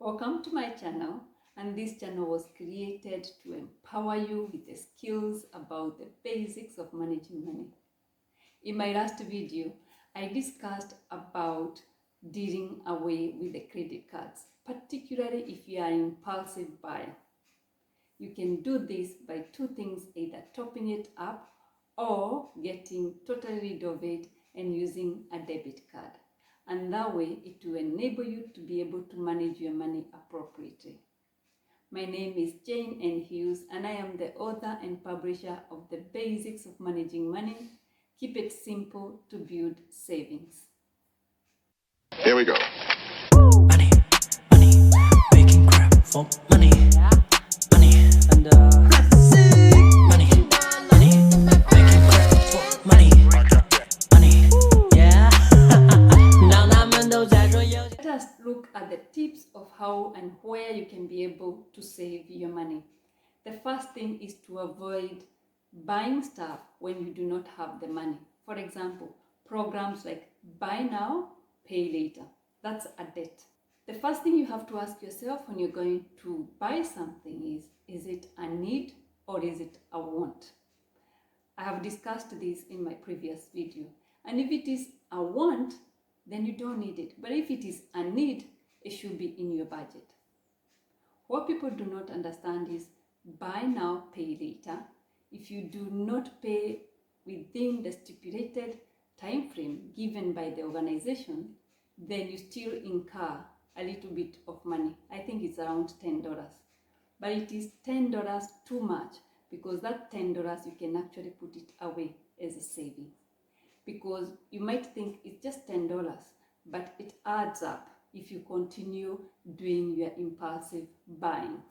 Welcome to my channel, and this channel was created to empower you with the skills about the basics of managing money. In my last video, I discussed about dealing away with the credit cards, particularly if you are an impulsive buyer. You can do this by two things, either topping it up or getting totally rid of it and using a debit card. And that way it will enable you to be able to manage your money appropriately. My name is Jane N. Hughes, and I am the author and publisher of The Basics of Managing Money. Keep it simple to build savings. Here we go. Money, money, making crap for money. Money, and money, money, making crap for money. Money, yeah. Let us look at the tips of how and where you can be able to save your money. The first thing is to avoid buying stuff when you do not have the money. For example, programs like buy now, pay later. That's a debt. The first thing you have to ask yourself when you're going to buy something is it a need or is it a want? I have discussed this in my previous video. And if it is a want, then you don't need it. But if it is a need, it should be in your budget. What people do not understand is buy now, pay later. If you do not pay within the stipulated time frame given by the organization, then you still incur a little bit of money. I think it's around $10. But it is $10 too much, because that $10 you can actually put it away as a saving. Because you might think it's just $10, but it adds up if you continue doing your impulsive buying.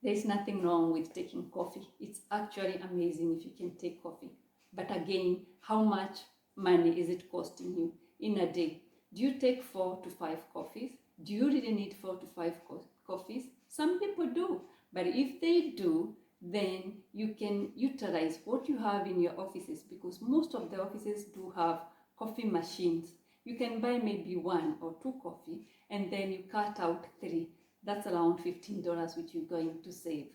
There's nothing wrong with taking coffee. It's actually amazing if you can take coffee. But again, how much money is it costing you in a day? Do you take 4 to 5 coffees? Do you really need 4 to 5 coffees? Some people do. But if they do, then you can utilize what you have in your offices, because most of the offices do have coffee machines. You can buy maybe 1 or 2 coffee, and then you cut out 3. That's around $15 which you're going to save.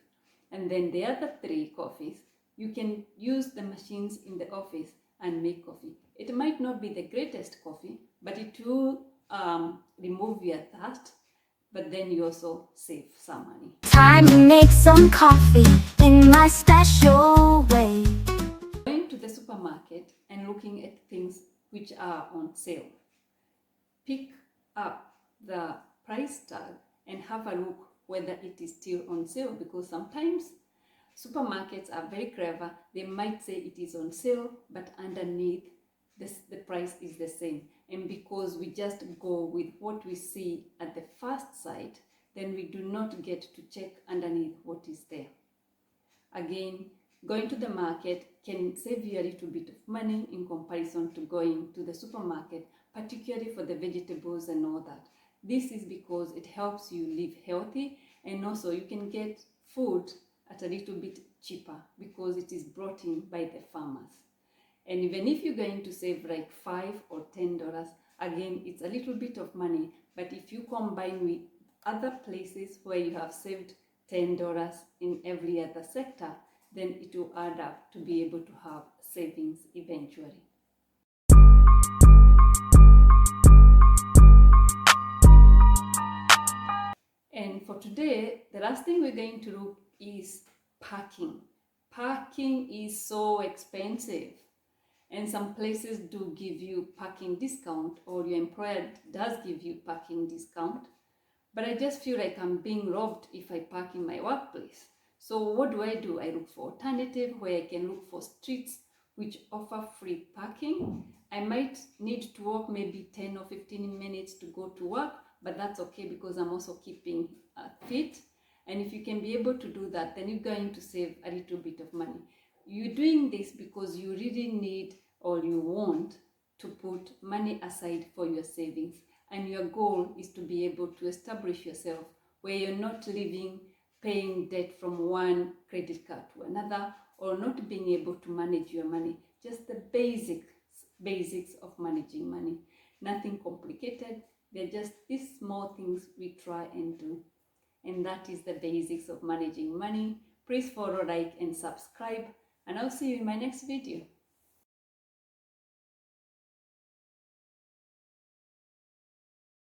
And then the other 3 coffees, you can use the machines in the office and make coffee. It might not be the greatest coffee, but it will remove your thirst, but then you also save some money. Time to make some coffee in my special way. Going to the supermarket and looking at things which are on sale. Pick up the price tag and have a look whether it is still on sale, because sometimes supermarkets are very clever. They might say it is on sale, but underneath the price is the same. And because we just go with what we see at the first sight, then we do not get to check underneath what is there. Again, going to the market can save you a little bit of money in comparison to going to the supermarket, particularly for the vegetables and all that. This is because it helps you live healthy, and also you can get food at a little bit cheaper because it is brought in by the farmers. And even if you're going to save like $5 or $10, again, it's a little bit of money. But if you combine with other places where you have saved $10 in every other sector, then it will add up to be able to have savings eventually. And for today, the last thing we're going to look is parking. Parking is so expensive, and some places do give you parking discount, or your employer does give you parking discount. But I just feel like I'm being robbed if I park in my workplace. So what do? I look for alternative where I can look for streets which offer free parking. I might need to walk maybe 10 or 15 minutes to go to work, but that's okay because I'm also keeping fit. And if you can be able to do that, then you're going to save a little bit of money. You're doing this because you really need or you want to put money aside for your savings. And your goal is to be able to establish yourself where you're not paying debt from one credit card to another, or not being able to manage your money. Just the basics basics of managing money. Nothing complicated. They're just these small things we try and do. And that is the basics of managing money. Please follow, like, and subscribe. And I'll see you in my next video.